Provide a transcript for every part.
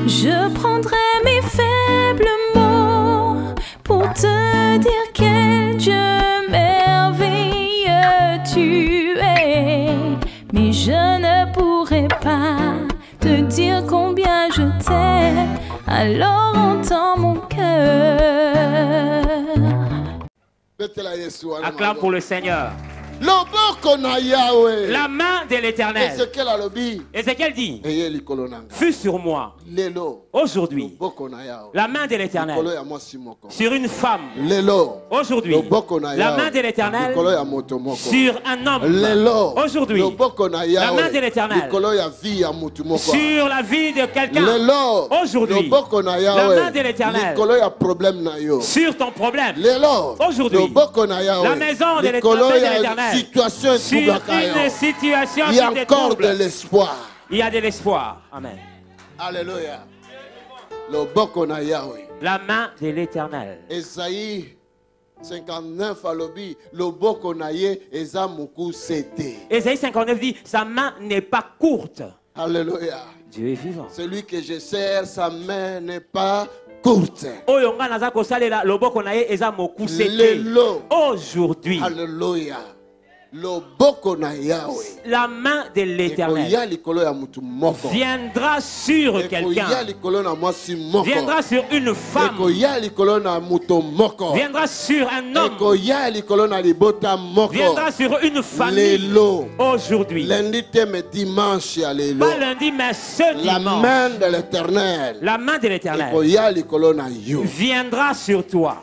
Je prendrai mes faibles mots pour te dire quel Dieu merveilleux tu es. Mais je ne pourrai pas te dire combien je t'aime. Alors entends mon cœur. Acclame pour le Seigneur. La La main de l'Éternel. Ézéchiel dit, fut sur moi aujourd'hui la main de l'Éternel sur une femme. Aujourd'hui, la main de l'Éternel sur un homme. Aujourd'hui, la main de l'Éternel sur la vie de quelqu'un. Aujourd'hui, la main de l'Éternel sur ton problème. Aujourd'hui, la maison de l'Éternel situation sur une situation il y a qui te encore trouble. de l'espoir. Il y a de l'espoir. Amen. Alléluia. Le boko na Yahweh. La main de l'Éternel. Esaïe 59 alobi le boko na ye eza muku sete. Ésaïe 59 dit, sa main n'est pas courte. Alléluia. Dieu est vivant. Celui que je sers, sa main n'est pas courte. Aujourd'hui, Alléluia. Le boko na Yahweh. la main de l'Éternel viendra sur quelqu'un, viendra sur une femme, viendra sur un homme, viendra sur une famille. Aujourd'hui, pas lundi mais ce la dimanche, main de l'Éternel la main de l'Éternel viendra sur toi.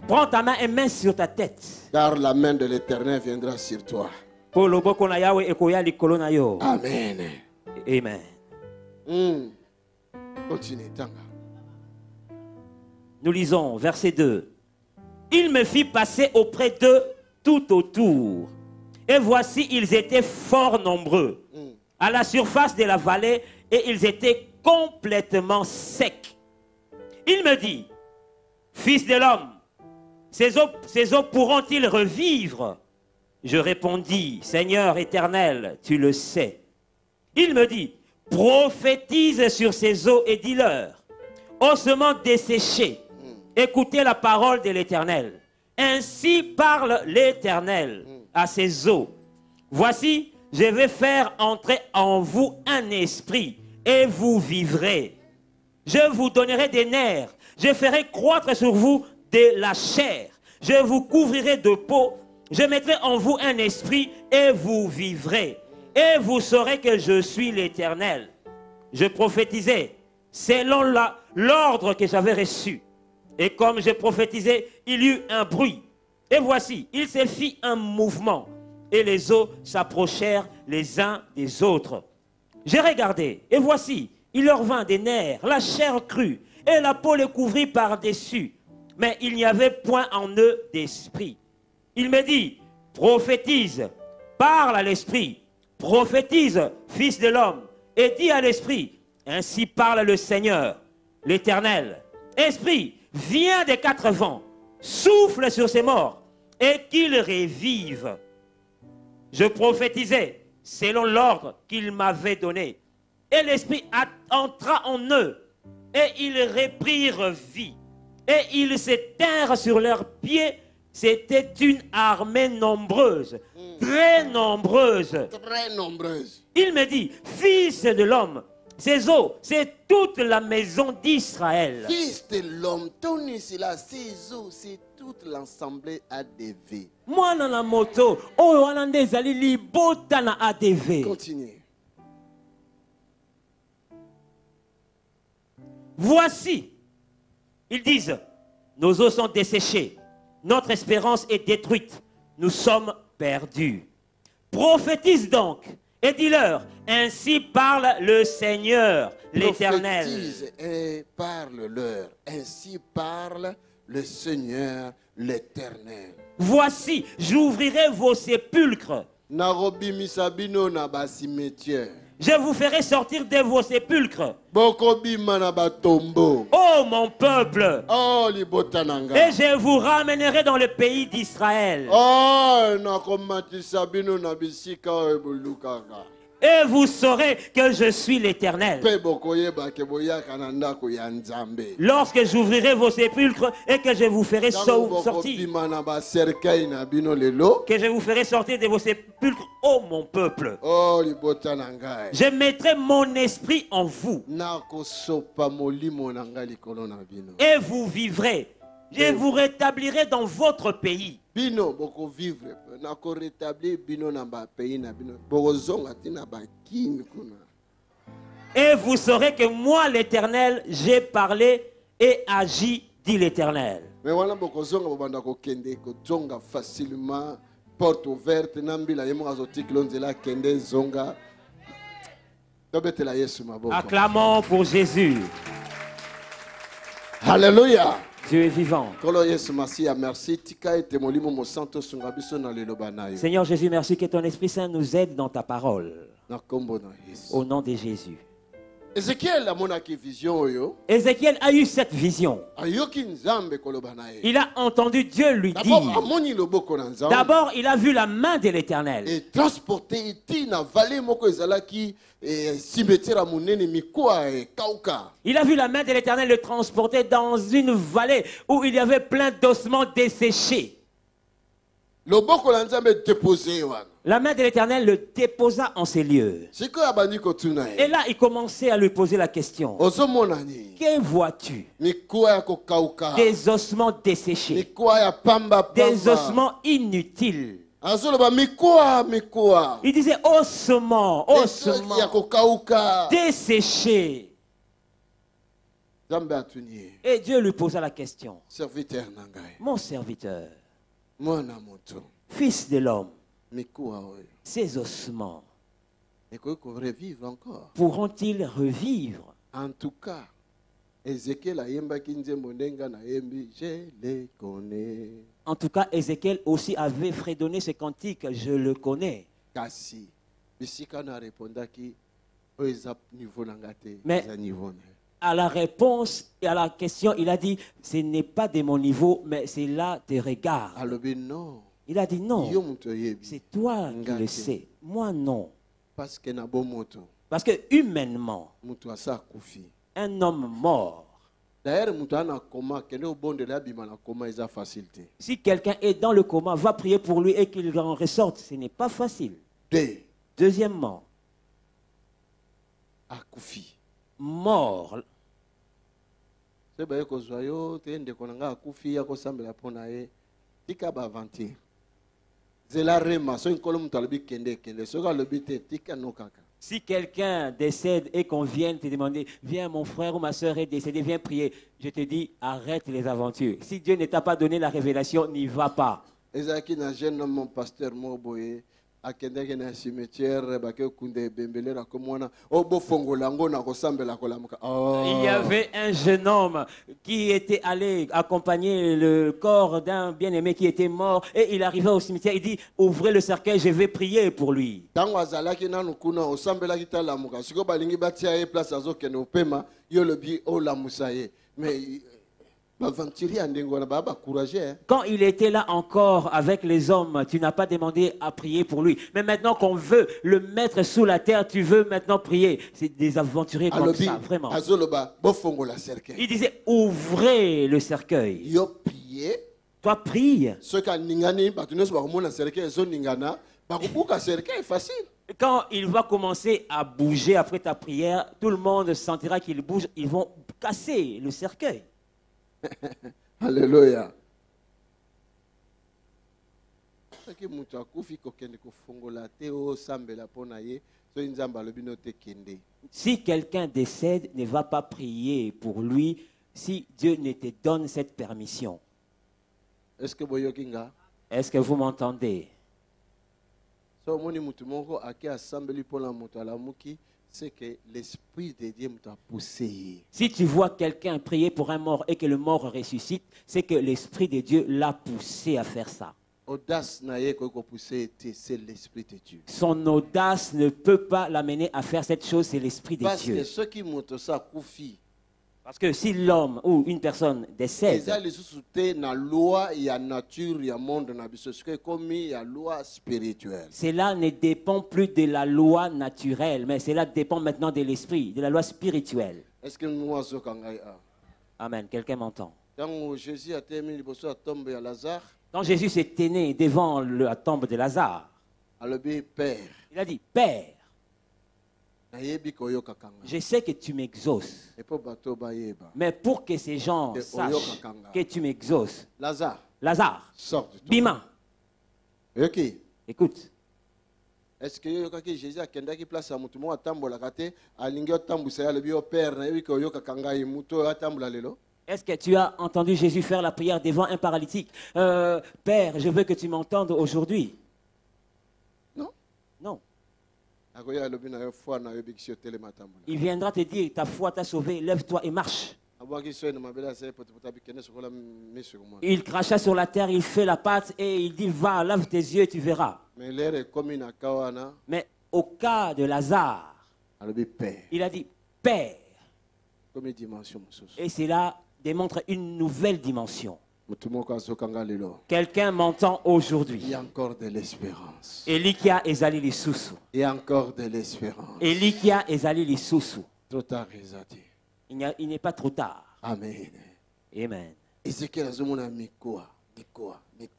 Prends ta main et mets sur ta tête. car la main de l'Éternel viendra sur toi. Amen. Amen. Continue, Tanga. Nous lisons verset 2. Il me fit passer auprès d'eux tout autour. Et voici, ils étaient fort nombreux à la surface de la vallée et ils étaient complètement secs. Il me dit, fils de l'homme, ces eaux pourront-ils revivre? Je répondis, Seigneur éternel, tu le sais. Il me dit, prophétise sur ces eaux et dis-leur, ossements desséchés, écoutez la parole de l'Éternel. Ainsi parle l'Éternel à ces eaux. Voici, je vais faire entrer en vous un esprit et vous vivrez. Je vous donnerai des nerfs, je ferai croître sur vous de la chair. Je vous couvrirai de peau, je mettrai en vous un esprit et vous vivrez. Et vous saurez que je suis l'Éternel. Je prophétisais selon l'ordre que j'avais reçu. Et comme je prophétisais, il y eut un bruit. Et voici, il se fit un mouvement. Et les eaux s'approchèrent les uns des autres. J'ai regardé, et voici, il leur vint des nerfs, la chair crue, et la peau les couvrit par-dessus. Mais il n'y avait point en eux d'esprit. Il me dit, prophétise, parle à l'esprit, prophétise, fils de l'homme, et dis à l'esprit, ainsi parle le Seigneur, l'Éternel. Esprit, viens des quatre vents, souffle sur ces morts, et qu'ils revivent. Je prophétisais selon l'ordre qu'il m'avait donné. Et l'esprit entra en eux, et ils reprirent vie. Et ils s'éteinrent sur leurs pieds. C'était une armée nombreuse, très nombreuse. Très nombreuse. Il me dit, fils de l'homme, ces eaux, c'est toute la maison d'Israël. Fils de l'homme, ton ici là, ces eaux, c'est toute l'assemblée ADV. Moi, dans la moto, oh, on a des alliés, li botana ADV. Continue. Voici, ils disent, nos eaux sont desséchées, notre espérance est détruite, nous sommes perdus. Prophétise donc et dis-leur, ainsi parle le Seigneur, l'Éternel. Prophétise et parle-leur, ainsi parle le Seigneur, l'Éternel. Voici, j'ouvrirai vos sépulcres. Narobi misabino na basimetière. Je vous ferai sortir de vos sépulcres. Bokobima na batombo. Oh mon peuple. Oh libotananga. Et je vous ramènerai dans le pays d'Israël. Oh nakomatisa bino na bisika ebulukaka. Et vous saurez que je suis l'Éternel. Pe bokoyeba ke boyaka na ndako ya Nzambe. Lorsque j'ouvrirai vos sépulcres et que je vous ferai sortir. Bokobima na ba cercueil na bino lelo. Que je vous ferai sortir de vos sépulcres, ô mon peuple. Oh libota na ngai. Je mettrai mon esprit en vous. Na kosopa molimo na ngai likolo na bino. Et vous vivrez. Je vous rétablirai dans votre pays. Bino boko vivre na ko rétablir bino na ba pays na bino. Bokozonga tina ba kini kuna. Et vous saurez que moi, l'Éternel, j'ai parlé et agi, dit l'Éternel. Mais wana bokozonga bobanda ko kende ko zonga facilement porte ouverte na mbila yemo azotikilo nzela kende zonga. Tobetela Yesu maboko. Acclamons pour Jésus. Alléluia. Dieu est vivant. Seigneur Jésus, merci que ton Esprit Saint nous aide dans ta parole. Au nom de Jésus. Ézéchiel a eu cette vision. Il a entendu Dieu lui dire. D'abord, il a vu la main de l'Éternel. Et transporté dans vallée moko ezalaki cimetière monene mikoa kauka. Il a vu la main de l'Éternel le transporter dans une vallée où il y avait plein d'ossements desséchés. La main de l'Éternel le déposa en ces lieux. Et là, il commençait à lui poser la question. Que vois-tu? Des ossements desséchés. Des ossements inutiles. Il disait ossements, ossements desséchés. Et Dieu lui posa la question. Mon serviteur, fils de l'homme, ces ossements pourront-ils revivre? En tout cas, Ézéchiel ayembaki nzembo ndenga na yembi, je les connais. En tout cas, Ézéchiel aussi avait fredonné ce cantique, je le connais. Kasi bisika na répondaki oeza niveau nangate. Mais à la réponse et à la question, il a dit, ce n'est pas de mon niveau, mais c'est là tes regards. Non. Il a dit non, c'est toi qui le sais, moi non. Parce que humainement, un homme mort, si quelqu'un est dans le coma, va prier pour lui et qu'il en ressorte, ce n'est pas facile. Deuxièmement, mort. Si quelqu'un décède et qu'on vienne te demander, viens mon frère ou ma soeur est décédé, viens prier, je te dis, arrête les aventures. Si Dieu ne t'a pas donné la révélation, n'y va pas. Il y avait un jeune homme qui était allé accompagner le corps d'un bien-aimé qui était mort et il arriva au cimetière, il dit, ouvrez le cercueil, je vais prier pour lui. Quand il était là encore avec les hommes, tu n'as pas demandé à prier pour lui. Mais maintenant qu'on veut le mettre sous la terre, tu veux maintenant prier. C'est des aventuriers comme ça, vraiment. Il disait, ouvrez le cercueil. Toi, prie. Quand il va commencer à bouger après ta prière, tout le monde sentira qu'il bouge. Ils vont casser le cercueil. Alléluia. Si quelqu'un décède, ne va pas prier pour lui si Dieu ne te donne cette permission. Est-ce que vous m'entendez? C'est que l'Esprit de Dieu t'a poussé. Si tu vois quelqu'un prier pour un mort et que le mort ressuscite, c'est que l'Esprit de Dieu l'a poussé à faire ça. C'est l'Esprit de Dieu. Son audace ne peut pas l'amener à faire cette chose, c'est l'Esprit de Dieu. Parce que ceux qui montent ça, Parce que si l'homme ou une personne décède, eza lisusu te na loi ya nature ya monde na biso soki ekomi ya loi spirituelle. cela ne dépend plus de la loi naturelle, mais cela dépend maintenant de l'esprit, de la loi spirituelle. Est-ce que nous azoka ngai a Amen. Quelqu'un m'entend? ntango Jésus atemi liboso ya tombe ya Lazare Quand Jésus s'est téné devant la tombe de Lazare, alobi Père il a dit, Père, nayebi koyokaka ngai je sais que tu m'exauces, epo bato bayeba mais pour que ces gens sachent que tu m'exauces, Lazare Lazare, sort du tombe. Bima, oyoki écoute, est-ce que oyokaki Jésus akendaki place ya motu moko atambolaka te alingi otambwisa ye alobi yo Père nayebi koyokaka ngai motu oyo atambola lelo. est-ce que tu as entendu Jésus faire la prière devant un paralytique? Père, je veux que tu m'entendes aujourd'hui. Non. Non. Akoya alobi na yo foi na yo bikisi yo telema atambola. Il viendra te dire, ta foi t'a sauvé, lève-toi et marche. Abwaki so na mabele asa potepota bikene sokola miso ko mwana. Il cracha sur la terre, il fait la pâte et il dit, va, lave tes yeux et tu verras. Mais l'air est comme na kawana Mais au cas de Lazare, alobi Père il a dit, Père. comme une dimension mosusu. Et cela démontre une nouvelle dimension. Motu moko azokanga lelo. Quelqu'un m'entend Il aujourd'hui. y a encore de l'espérance. Elikia ezali lisusu. Il y a encore de l'espérance. Elikia ezali lisusu. Trop tard ezati. Il n'est pas trop tard. Amen. Amen. Ezekiel azomona mikoa.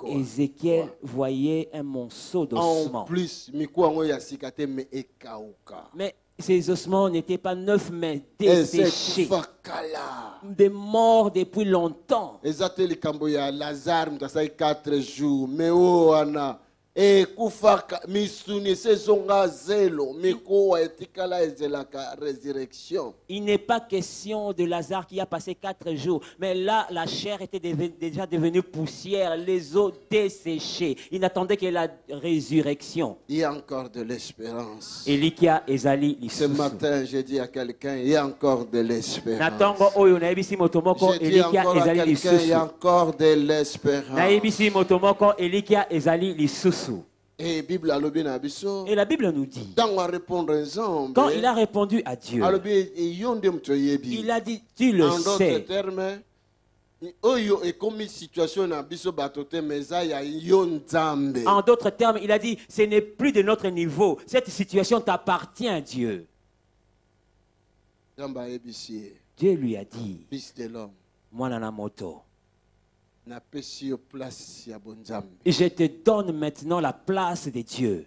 Ézéchiel voyait un monceau En d'ossements. plus, mikoa ngo ya sikate me ekauka. Mais ces ossements n'étaient pas neufs, mais desséchés. Ezekufakala. Des morts depuis longtemps. Ezate likambo ya Lazare mutasai 4 jours. Me wana ekufaka misuni sezonga zelo mikoa etikala ezelaka résurrection. Il n'est pas question de Lazare qui a passé 4 jours. Mais là, la chair était déjà devenue poussière, les os desséchés. Il n'attendait que la résurrection. Il y a encore de l'espérance. Elikia ezali Ce lisusu. matin, j'ai dit à quelqu'un, il y a encore de l'espérance. Natongo oyo nayebisi motomoko J'ai dit Elikia encore à ezali quelqu'un, il lisusu. y a encore de l'espérance. Nayebisi motomoko Elikia ezali lisusu. Et Bible alobi na biso, Et la Bible nous dit, dans à répondre ensemble, quand il a répondu à Dieu, alobi yonde mto yebi. il a dit, tu le En d'autres sais. termes, oyo est comme une situation na biso batote meza ya yonzambe. En d'autres termes, il a dit, ce n'est plus de notre niveau. Cette situation t'appartient à Dieu. Yamba ebisi, Dieu lui a dit, fils de l'homme, Mwana moto, na pesi yo place ya bonzambe. je te donne maintenant la place de Dieu.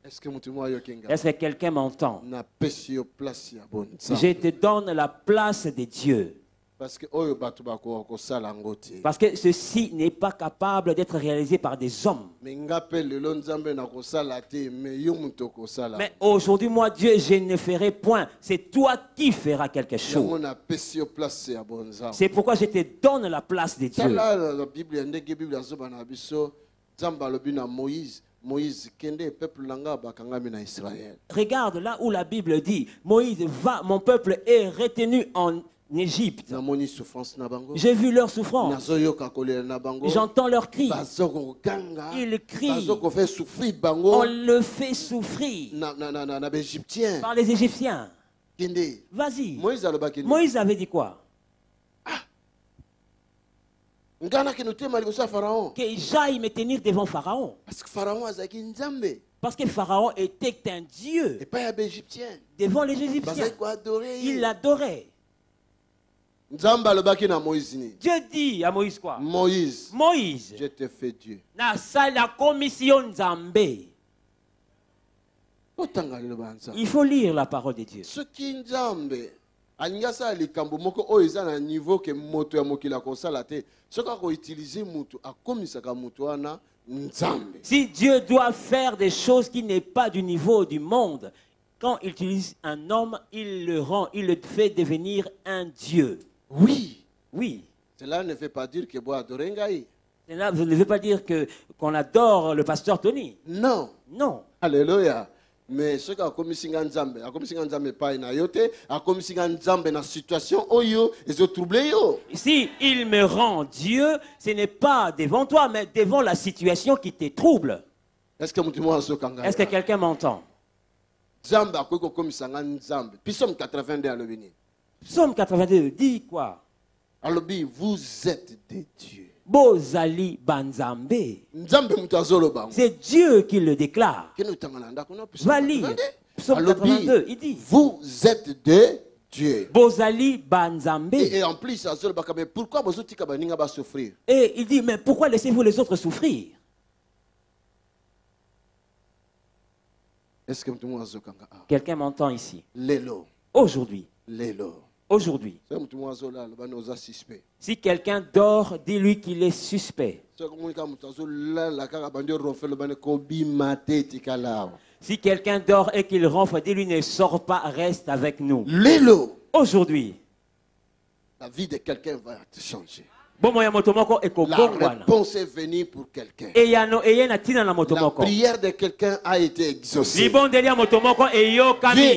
Est-ce que mutu mwa yo kenga? Est-ce que quelqu'un m'entend? Na pesi yo place ya Je bonzambe. te donne la place de Dieu. Parce que oyo bato bako kosala ngo te. Parce que ceci n'est pas capable d'être réalisé par des hommes. Mais ngape lelo nzambe na kosala te, mais yo mutu kosala. Mais aujourd'hui, moi, Dieu, je ne ferai point. C'est toi qui feras quelque Yango chose. na pesi yo place ya bonzambe. C'est pourquoi je te donne la place de Dieu. Tala la Bible ndenge Bible azoba na biso, nzambe alobi na Moïse, Moïse kende peuple langa bakangami na Israël. Regarde là où la Bible dit, Moïse va, mon peuple est retenu en Égypte. Namoni souffrance na bango. J'ai vu leur souffrance. Nazoyoka kolela na bango. J'entends leurs cris. Bazoko ganga. Ils crient. Bazoko fait souffrir bango. On le fait souffrir Na Égyptien. par les Égyptiens. Kende. Vas-y. Moïse aloba kende. Moïse avait dit quoi? Ngana ke notema liboso ya Pharaon. Que j'aille me tenir devant Pharaon. Parce que Pharaon azaki nzambe. Parce que Pharaon était un dieu Et pas ya Égyptien. devant les Égyptiens. Bazaki ko adorer. Il l'adorait. Nzambe alobaki na Moïse ni. Dieu dit à Moïse quoi? Moïse, Moïse, je te fais Dieu. na la commission Nzambe. Otanga lelo banza. Il faut lire la parole de Dieu. Soki nzambe alingi asala likambo moko oyo eza na niveau ke moto ya mokili akosala te soki akoutilize mutu akomisaka mutu wana nzambe. Si Dieu doit faire des choses qui n'est pas du niveau du monde, quand il utilise un homme, il le rend, il le fait devenir un Dieu. Oui, Oui. cela ne veut pas dire que bo adorer ngai. Cela ne veut pas dire qu'on adore le pasteur Tony. Non. Non. Alléluia. Mais soki akomisinga nzambe epai na yo te akomisinga nzambe na situation oyo ezotrouble yo. Si il me rend Dieu, ce n'est pas devant toi, mais devant la situation qui te trouble. Est-ce que mutu mwa azokanga? Est-ce que quelqu'un m'entend? Nzambe akoki kokomisa nga nzambe. Psalm 82 alobi nini? Psaume 82 dit quoi? alobi vous êtes des dieux. Bozali banzambe. Nzambe mutu azoloba ngo. C'est Dieu qui le déclare. Kene utangana ndako na Va lire. Psaume alobi 82, il dit vous êtes des dieux. Bozali banzambe. Et en plus azoloba mais pourquoi bozotika baninga ba souffrir? Et il dit mais pourquoi laissez-vous les autres souffrir? Est-ce que mutu azokanga? Quelqu'un m'entend ici? Lelo. Aujourd'hui. Lelo. Aujourd'hui. C'est mutu azola lo bana oza suspect. Si quelqu'un dort, dis-lui qu'il est suspect. C'est comme mutu azola la kaka bandio rofe lo bana ko bima te tikala. Si quelqu'un dort et qu'il ronfle, dis-lui ne sors pas, reste avec nous. Lelo. Aujourd'hui. La vie de quelqu'un va te changer. La La réponse est venue pour quelqu'un. La prière de quelqu'un a été exaucée. Dieu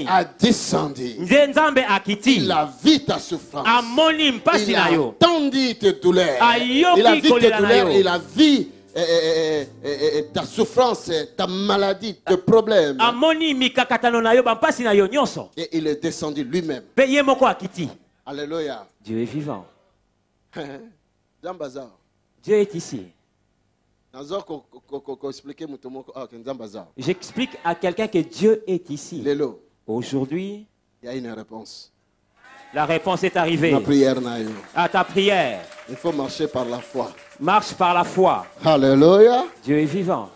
a descendu. Il a vu ta souffrance. Il a entendu tes douleurs. Il a vu tes douleurs. Il a vu ta souffrance, ta maladie, tes problèmes. Et il est descendu lui-même. Alléluia. Dieu est vivant. Dieu est ici. J'explique à quelqu'un que Dieu est ici. Aujourd'hui, il y a une réponse. La réponse est arrivée. À ta prière. Il faut marcher par la foi. Marche par la foi. Alléluia. Dieu est vivant.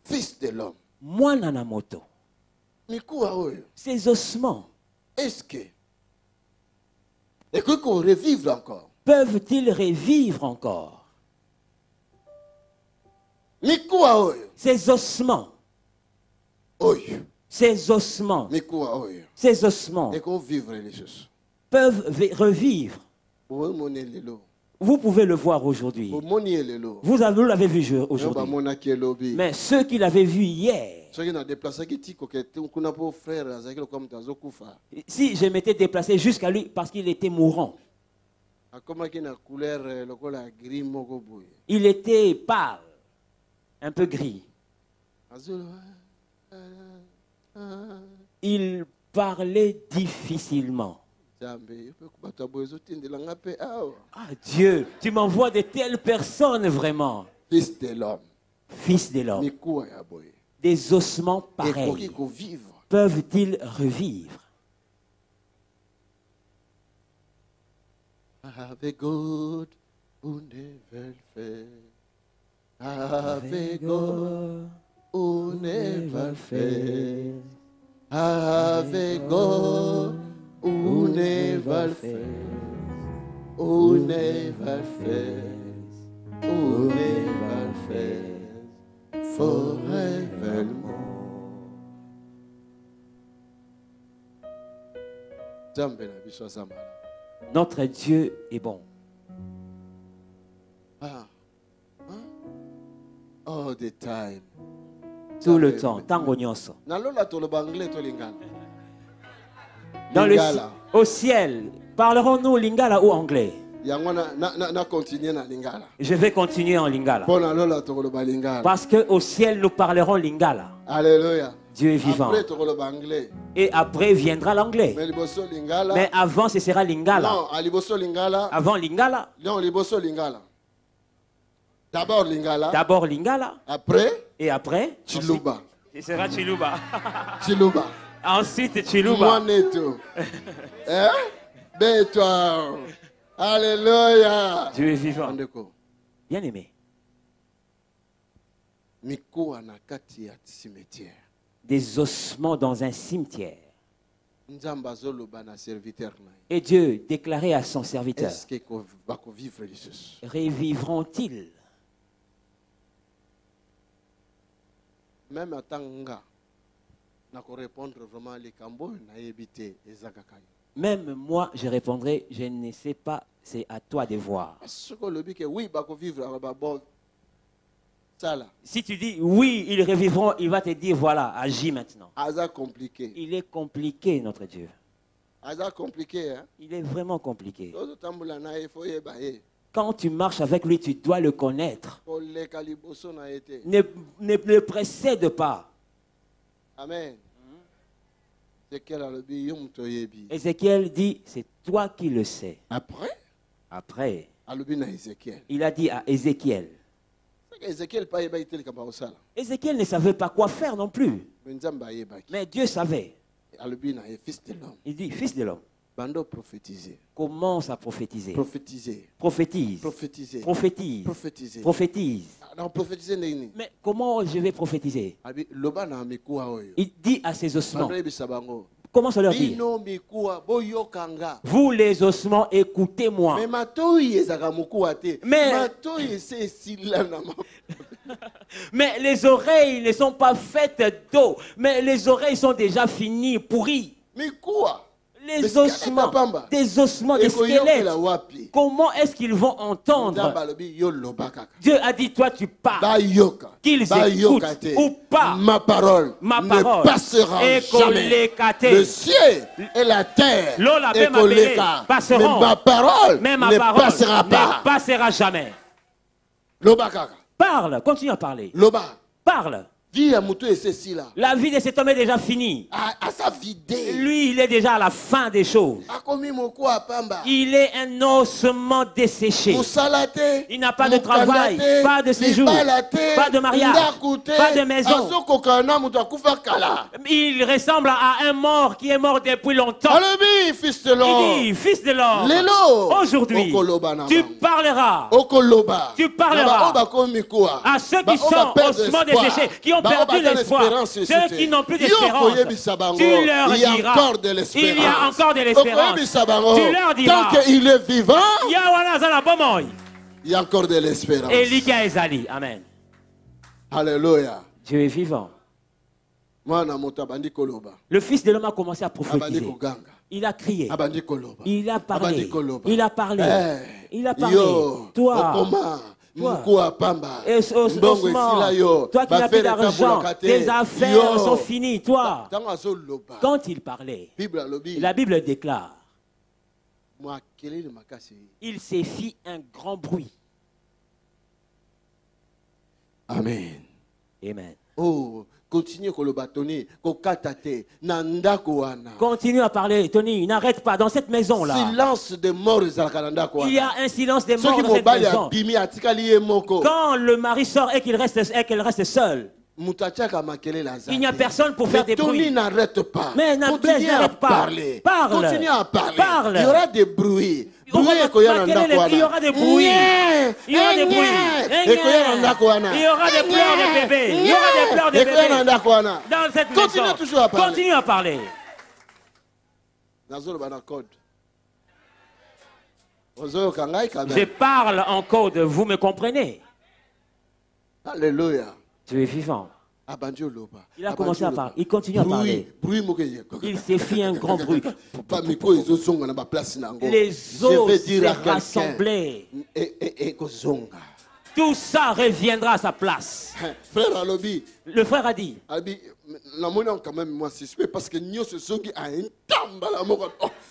Fils de l'homme. Moi Nanamoto. Ces ossements. Est-ce que et qu'on revive encore? Peuvent-ils revivre encore? Ces ossements. Ces ossements. Ces ossements. Peuvent revivre. Vous pouvez le voir aujourd'hui. Vous l'avez vu aujourd'hui. Mais ceux qui l'avaient vu hier. Si je m'étais déplacé jusqu'à lui parce qu'il était mourant. Il était pâle, un peu gris. Il parlait difficilement. Ah Dieu, tu m'envoies de telles personnes vraiment. Fils de l'homme. Fils de l'homme. Des ossements pareils. Peuvent-ils revivre? Ave God who never fails. Ave God who never fails. Ave God who never fails. Who never fails. Who never fails. Forevermore. Notre Dieu est bon. All the time. Tout le temps. Tango nyonso. Au ciel, parlerons-nous lingala ou anglais? Je vais continuer en lingala. Parce qu'au ciel, nous parlerons lingala. Alléluia. Dieu est vivant. Et après viendra l'anglais. Mais avant, ce sera lingala. Non, avant lingala. Non, lingala. D'abord lingala. D'abord lingala. Après. Et après. Chiluba. Ce sera Chiluba. Chiluba. Ensuite Chiluba. Moneto. Hein? Bétoi. Alléluia. Dieu est vivant. Bien aimé. Des ossements dans un cimetière. Et Dieu déclarait à son serviteur. Revivront-ils? Même à Tanga, même moi, je répondrai, je ne sais pas, c'est à toi de voir. Si tu dis oui, ils revivront, il va te dire voilà, agis maintenant. Il est compliqué, notre Dieu. Il est vraiment compliqué. Quand tu marches avec lui, tu dois le connaître. Ne précède pas. Amen. Ézéchiel dit, c'est toi qui le sais. Après, il a dit à Ézéchiel. Ézéchiel ne savait pas quoi faire non plus. Mais Dieu savait. Il dit, fils de l'homme, commence à prophétiser. Prophétise. Mais comment je vais prophétiser? Il dit à ses ossements. Comment ça leur dit? Vous les ossements, écoutez-moi. Mais les oreilles ne sont pas faites d'eau. Mais les oreilles sont déjà finies, pourries. Les ossements, des ossements, des squelettes. Comment est-ce qu'ils vont entendre? Dieu a dit, toi tu parles. Qu'ils écoutent ou pas. Ma parole ne passera jamais. Le ciel et la terre passeront. Mais ma parole ne passera jamais. Parle, continue à parler. Parle. La vie de cet homme est déjà finie. Lui, il est déjà à la fin des choses. Il est un ossement desséché. Il n'a pas de travail, pas de séjour, pas de mariage, pas de maison. Il ressemble à un mort qui est mort depuis longtemps. Il dit, fils de l'homme, aujourd'hui, tu parleras. Tu parleras à ceux qui sont ossements desséchés, qui ont perdu l'espoir, ceux qui n'ont plus d'espérance, tu leur diras, il y a encore de l'espérance. Tu leur diras, tant qu'il est vivant, il y a encore de l'espérance. Amen. Alléluia. Dieu est vivant. Le fils de l'homme a commencé à prophétiser. Il a crié. Il a parlé. Il a parlé. Il a parlé. Toi, toi qui n'as plus d'argent, tes affaires sont finies, toi. Quand il parlait, la Bible déclare, il s'est fait un grand bruit. Amen. Amen. Oh, continue à parler, Tony, n'arrête pas dans cette maison-là. Silence de mort. Il y a un silence de mort dans cette maison. Quand le mari sort et qu'elle reste seule, il n'y a personne pour faire des bruits. Mais n'arrête pas. Parle. Continue à parler. Parle. Il y aura des bruits. Il y aura des bruits. Il y aura des bruits. Il y aura des pleurs de bébés. Il y aura des pleurs de bébés. Dans cette maison. Continue à parler. Je parle en code, vous me comprenez? Alléluia. Tu es vivant. Il a commencé à parler. Il continue à parler. Il s'est fait un grand bruit. Les os se rassemblaient. Tout ça reviendra à sa place. Le frère a dit.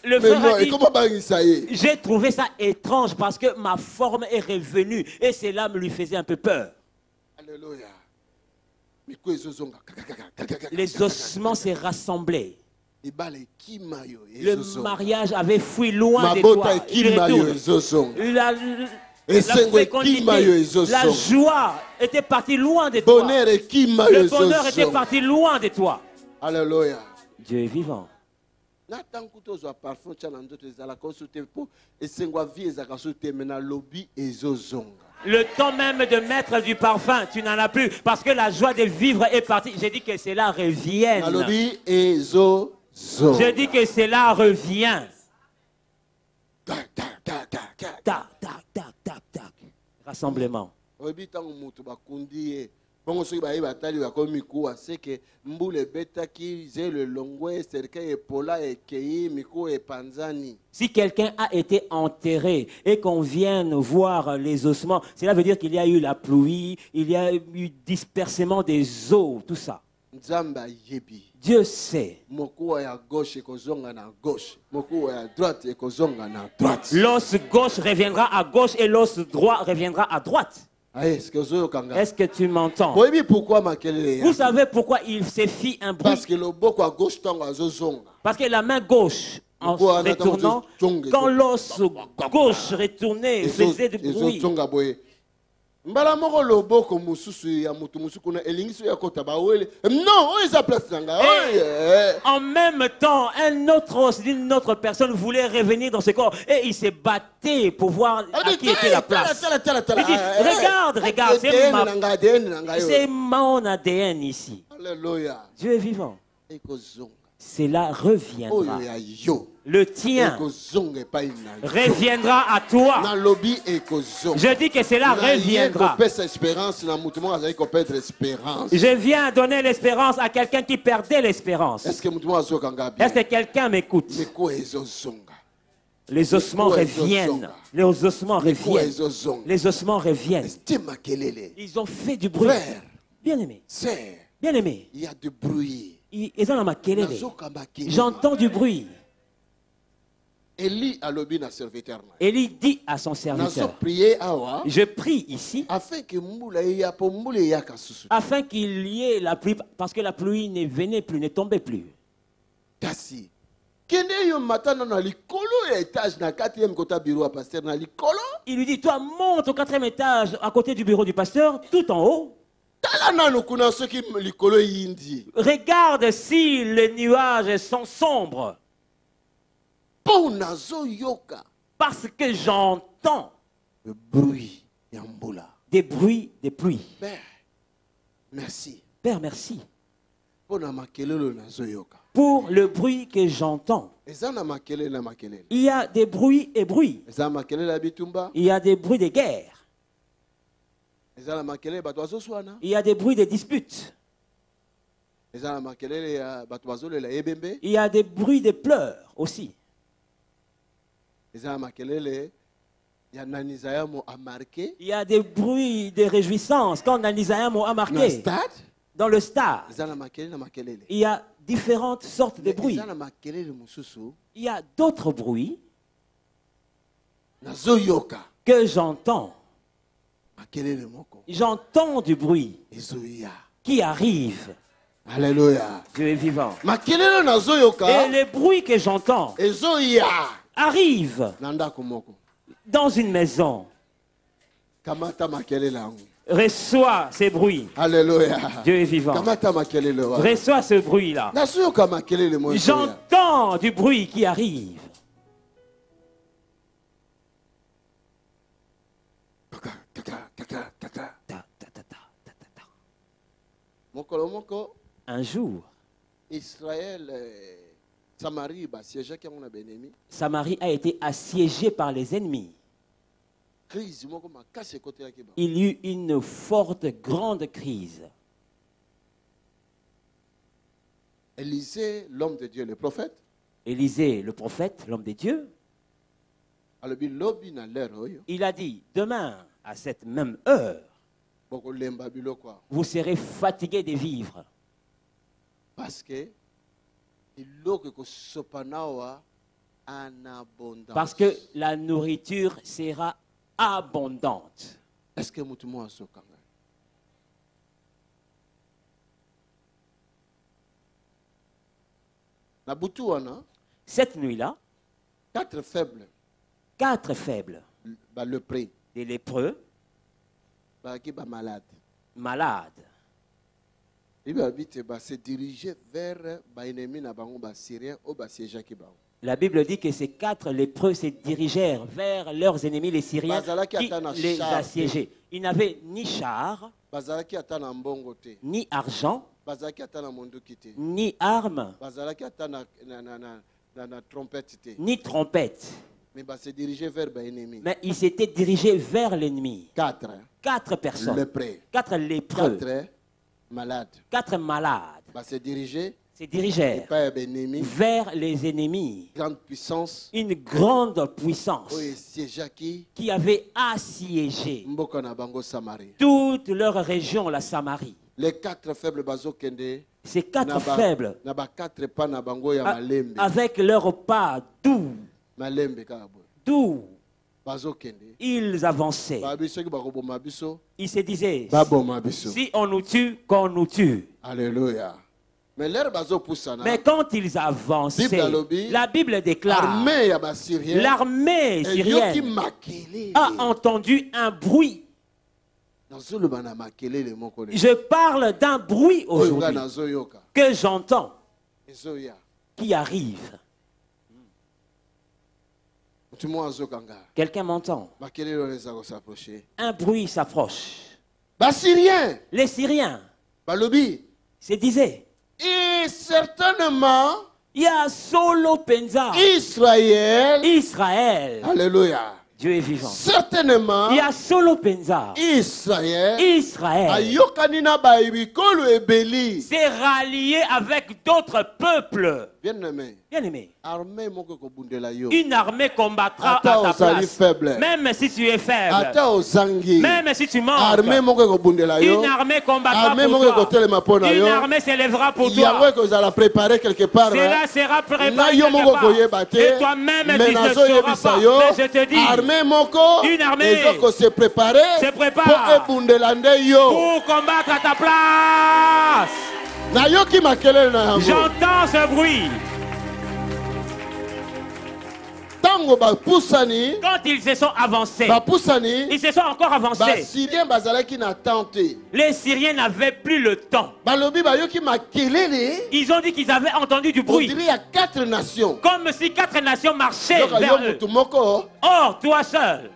Le frère a dit, j'ai trouvé ça étrange parce que ma forme est revenue et cela me lui faisait un peu peur. Alléluia. Les ossements s'est rassemblés. Le mariage avait fui loin de toi. La joie était partie loin de toi. Le bonheur était parti loin de toi. Alléluia. Dieu est vivant. Le temps même de mettre du parfum, tu n'en as plus parce que la joie de vivre est partie. J'ai dit que cela revienne. J'ai dit que cela revient. Tac, tac, tac, tac. Rassemblement. Si quelqu'un a été enterré et qu'on vienne voir les ossements, cela veut dire qu'il y a eu la pluie, il y a eu dispersement des eaux, tout ça. Dieu sait. L'os gauche reviendra à gauche et l'os droit reviendra à droite. Est-ce que tu m'entends? Vous savez pourquoi il se fit un bruit? Parce que la main gauche, en retournant, quand l'os gauche retournait, faisait du bruit. Mbala moko loboko mususu ya mutu musuku kuna elingisi ya kota ba wele non oza place nanga. En même temps un autre os d'une autre personne voulait revenir dans ce corps et il s'est battu pour voir à qui était la place. Il dit, regarde, c'est mon ADN ici. Alléluia. Dieu est vivant. Cela reviendra. Le tien reviendra à toi. Je dis que cela reviendra. Je viens donner l'espérance à quelqu'un qui perdait l'espérance. Est-ce que quelqu'un m'écoute? Les ossements reviennent. Les ossements reviennent. Les ossements reviennent. Ils ont fait du bruit. Bien-aimé. Bien-aimé. Il y a du bruit. J'entends du bruit. Élie dit à son serviteur, je prie ici afin qu'il y ait la pluie, parce que la pluie ne venait plus, ne tombait plus. Il lui dit, toi monte au 4e étage à côté du bureau du pasteur, tout en haut. Regarde si les nuages sont sombres. Parce que j'entends des bruits de pluie. Père, merci. Père, merci. Pour le bruit que j'entends. Il y a des bruits et bruits. Il y a des bruits de guerre. Il y a des bruits de disputes. Il y a des bruits de pleurs aussi. Il y a des bruits de réjouissance quand Nanisaïamo a marqué. Dans le stade, il y a différentes sortes de bruits. Il y a d'autres bruits que j'entends. J'entends du bruit qui arrive. Alléluia. Dieu est vivant. Et les bruits que j'entends arrivent dans une maison. Reçois ces bruits. Alléluia. Dieu est vivant. Reçois ce bruit-là. J'entends du bruit qui arrive. Un jour, Samarie a été assiégée par les ennemis. Il y eut une forte, grande crise. Élisée, l'homme de Dieu, le prophète. Élisée, le prophète, l'homme de Dieu. Il a dit, demain, à cette même heure, vous serez fatigués de vivre. Parce que la nourriture sera abondante. Est-ce que cette nuit-là, 4 faibles, des lépreux, malades, se dirigeaient vers la Bible dit que ces 4 lépreux se dirigèrent vers leurs ennemis, les Syriens, qui les assiégeaient. Ils n'avaient ni char, ni argent, ni armes, ni trompette. Mais ils s'étaient dirigés vers l'ennemi. 4 personnes. 4 lépreux. 4 malades. Se dirigèrent vers les ennemis. Une grande puissance qui avait assiégé toute leur région, la Samarie. Les 4 faibles ces 4 faibles avec leurs pas doux ils avançaient. Ils se disaient, si on nous tue, qu'on nous tue. Alléluia. Mais quand ils avançaient, la Bible déclare, l'armée syrienne a entendu un bruit. Je parle d'un bruit aujourd'hui que j'entends, qui arrive. Quelqu'un m'entend. Un bruit s'approche. Les Syriens se disaient, et certainement, il y a solo penza Israël. Alléluia. Dieu est vivant. Certainement, il y a solo penza Israël s'est rallié avec d'autres peuples. Bien-aimé, une armée combattra à ta place. Même si tu es faible, même si tu manques, une armée combattra pour toi. Une armée s'élèvera pour toi. Cela sera préparé quelque part. Et toi-même tu ne sauras pas. Mais je te dis, une armée se prépare pour combattre à ta place. J'entends ce bruit. Quand ils se sont avancés, ils se sont encore avancés. Les Syriens n'avaient plus le temps. Ils ont dit qu'ils avaient entendu du bruit. Comme si 4 nations marchaient vers eux. Or, toi seul,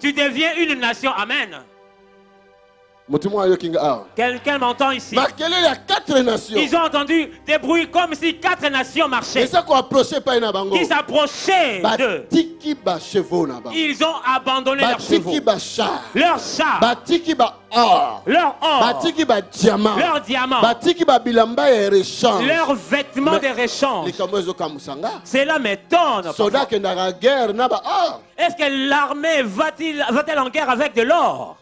tu deviens une nation. Amen. Quelqu'un m'entend ici. Ils ont entendu des bruits comme si 4 nations marchaient. Qui s'approchaient d'eux. Ils ont abandonné leurs chevaux, leurs chars, leur or, leurs diamants, leurs vêtements de réchange. Cela m'étonne. Est-ce que l'armée va-t-elle en guerre avec de l'or?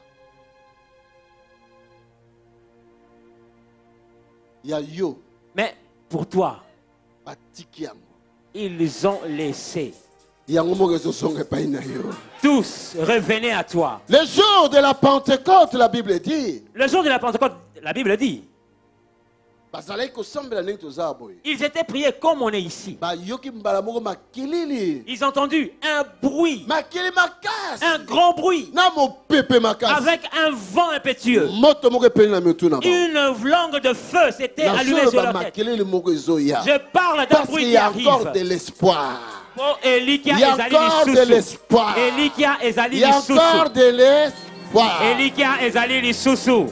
Mais pour toi, ils ont laissé. Tous revenaient à toi. Le jour de la Pentecôte, la Bible dit. Le jour de la Pentecôte, la Bible dit. Ils étaient priés comme on est ici. Ils ont entendu un bruit, un grand bruit, avec un vent impétueux. Une langue de feu s'était allumée sur leur tête. Je parle d'un bruit qui arrive. Il y a encore de l'espoir. Il y a encore de l'espoir. Il y a encore de l'espoir.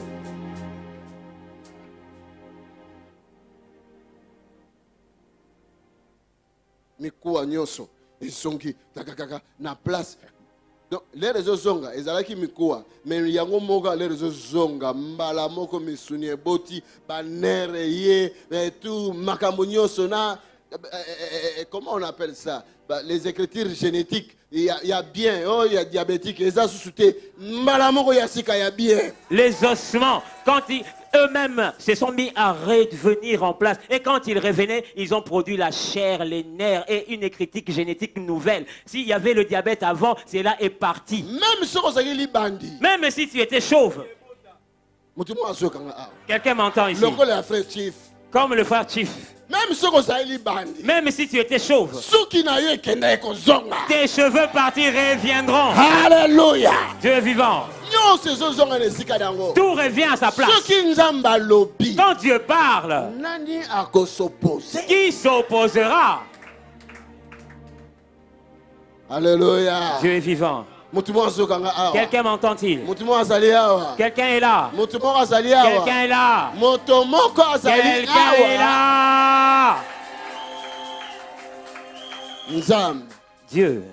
Mikuwa nyoso isongi takakaka na place. Donc les réseaux zonga ezalaki mikuwa mais yango moka les réseaux zonga mbala moko misuni boti banere ye et tout makambo nyoso na comment on appelle ça, les écritures génétiques. Il y a bien, oh il y a diabétique, les assousoutés mbala moko yasika ya bien. Les ossements quand eux-mêmes se sont mis à revenir en place. Et quand ils revenaient, ils ont produit la chair, les nerfs et une critique génétique nouvelle. S'il y avait le diabète avant, cela est parti. Même si tu étais chauve. Quelqu'un m'entend ici. Comme le frère Chief. Même si tu étais chauve, tes cheveux partis reviendront. Alléluia. Dieu est vivant. Tout revient à sa place. Quand Dieu parle, qui s'opposera? Alléluia. Dieu est vivant. Quelqu'un m'entend-il? Quelqu'un est là. Quelqu'un est là. Quelqu'un est là. Dieu.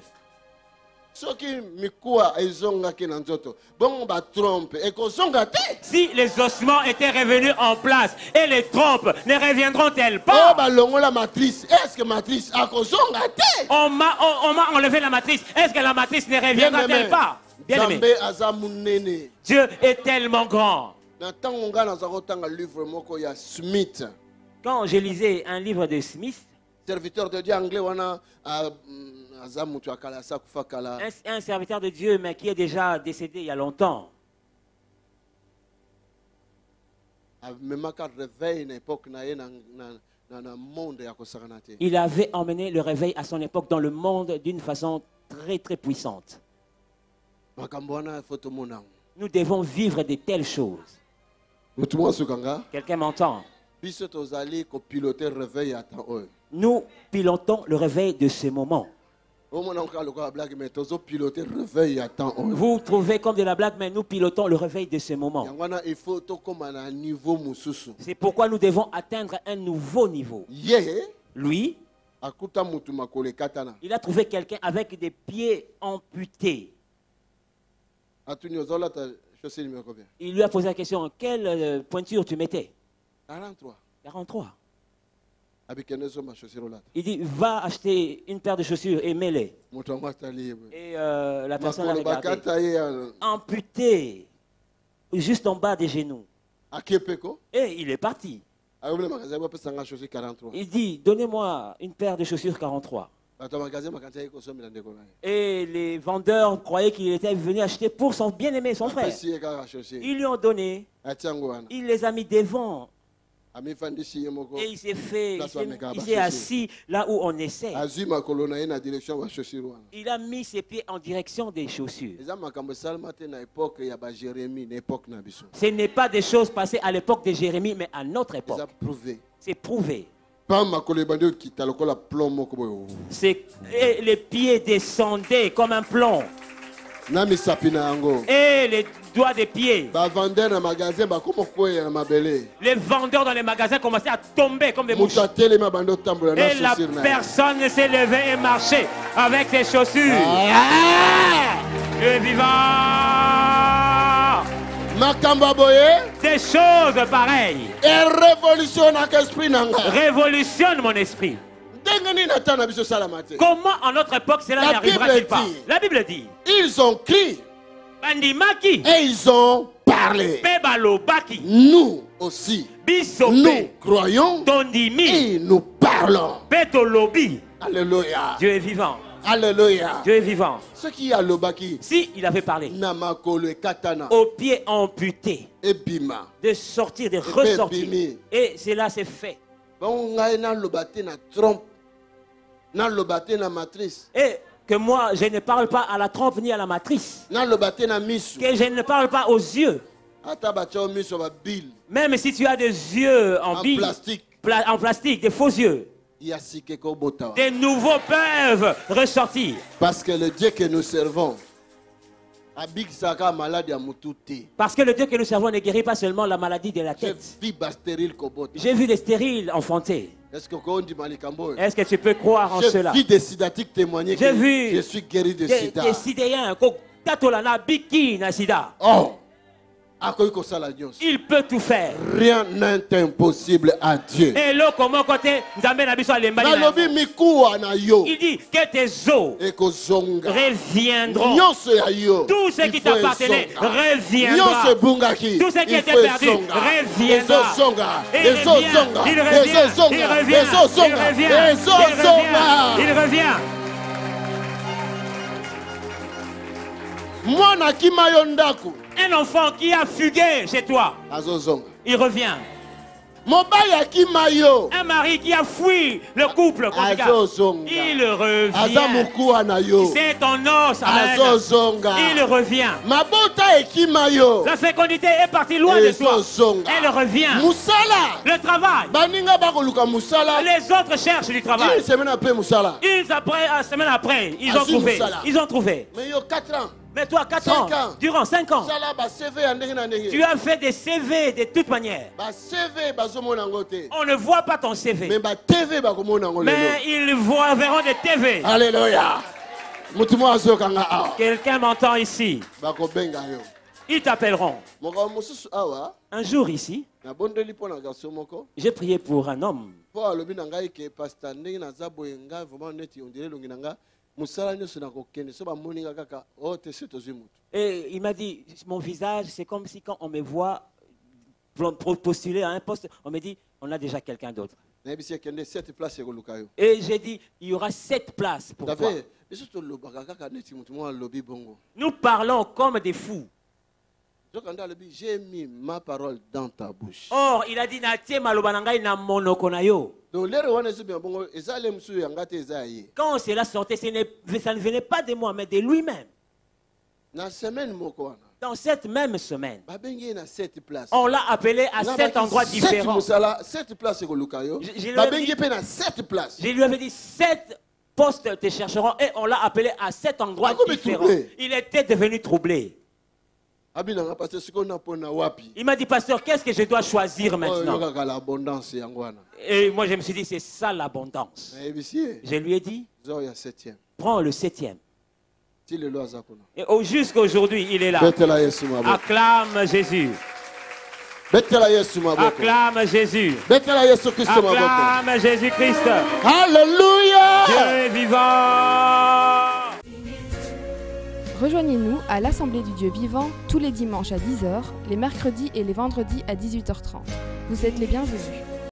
Si les ossements étaient revenus en place et les trompes ne reviendront-elles pas? On m'a enlevé la matrice. Est-ce que la matrice ne reviendra-t-elle pas? Bien aimé. Dieu est tellement grand. Quand Quand je lisais un livre de Smith, serviteur de Dieu anglais un serviteur de Dieu mais qui est déjà décédé il y a longtemps. Il avait emmené le réveil à son époque dans le monde d'une façon très très puissante. Nous devons vivre de telles choses. Quelqu'un m'entend? Nous pilotons le réveil de ce moment. Vous trouvez comme de la blague, mais nous pilotons le réveil de ce moment. C'est pourquoi nous devons atteindre un nouveau niveau. Lui, il a trouvé quelqu'un avec des pieds amputés. Il lui a posé la question, quelle pointure tu mettais? 43. 43. Il dit, va acheter une paire de chaussures et mets-les. Et la personne a regardé. Amputé, juste en bas des genoux. Et il est parti. Il dit, donnez-moi une paire de chaussures 43. Et les vendeurs croyaient qu'il était venu acheter pour son bien-aimé, son frère. Ils lui ont donné. Il les a mis devant. Et il s'est assis là où on essaie. Il a mis ses pieds en direction des chaussures. Ce n'est pas des choses passées à l'époque de Jérémie, mais à notre époque. C'est prouvé. Et les pieds descendaient comme un plomb. Et les doigts des pieds. Les vendeurs dans les magasins commençaient à tomber comme des mouches. Et la personne s'est levée et marchait avec ses chaussures. Dieu est vivant. Des choses pareilles révolutionnent mon esprit. Comment en notre époque cela n'arrivera-t-il pas? La Bible dit, ils ont crié et ils ont parlé. Nous aussi, nous croyons et nous parlons. Alléluia. Dieu est vivant. Alléluia. Dieu est vivant. Ce qui a l'obaki. Si il avait parlé aux pieds amputés, de sortir, de ressortir, et cela s'est fait. Et que moi je ne parle pas à la trompe ni à la matrice, que je ne parle pas aux yeux, même si tu as des yeux en plastique, des faux yeux, des nouveaux peuvent ressortir. Parce que le Dieu que nous servons, ne guérit pas seulement la maladie de la tête. J'ai vu des stériles enfantés. Est-ce que tu peux croire en cela? J'ai vu des sidatiques témoigner que je suis guéri de sida. Des sidéens, oh! Il peut tout faire. Rien n'est impossible à Dieu. Il dit que tes os reviendront. Tout ce qui t'appartenait reviendra. Tout ce qui était perdu reviendra. Il revient. Un enfant qui a fugué chez toi, il revient. Un mari qui a fui le couple conjugal, il revient. C'est ton os, il revient. La fécondité est partie loin de toi, elle revient. Le travail, les autres cherchent du travail. Une semaine après, ils ont trouvé. Mais toi, 4 ans, durant 5 ans, tu as fait des CV de toute manière. On ne voit pas ton CV. Mais ils verront des TV. Alléluia. Quelqu'un m'entend ici. Ils t'appelleront. Un jour ici, j'ai prié pour un homme. Et il m'a dit, mon visage, c'est comme si quand on me voit postuler à un poste, on me dit, on a déjà quelqu'un d'autre. Et j'ai dit, il y aura 7 places pour toi. Nous parlons comme des fous. J'ai mis ma parole dans ta bouche. Or, il a dit, quand cela sortait, ça ne venait pas de moi, mais de lui-même. Dans cette même semaine, on l'a appelé à 7 endroits différents. Je lui avais dit 7 postes te chercheront et on l'a appelé à 7 endroits différents. Il était devenu troublé. Il m'a dit, pasteur, qu'est-ce que je dois choisir maintenant? Et moi je me suis dit, c'est ça l'abondance. Je lui ai dit, prends le 7e. Et jusqu'à aujourd'hui, il est là. Acclame Jésus. Acclame Jésus. Acclame Jésus-Christ. Alléluia. Dieu est vivant. Rejoignez-nous à l'Assemblée du Dieu vivant tous les dimanches à 10h, les mercredis et les vendredis à 18h30. Vous êtes les bienvenus.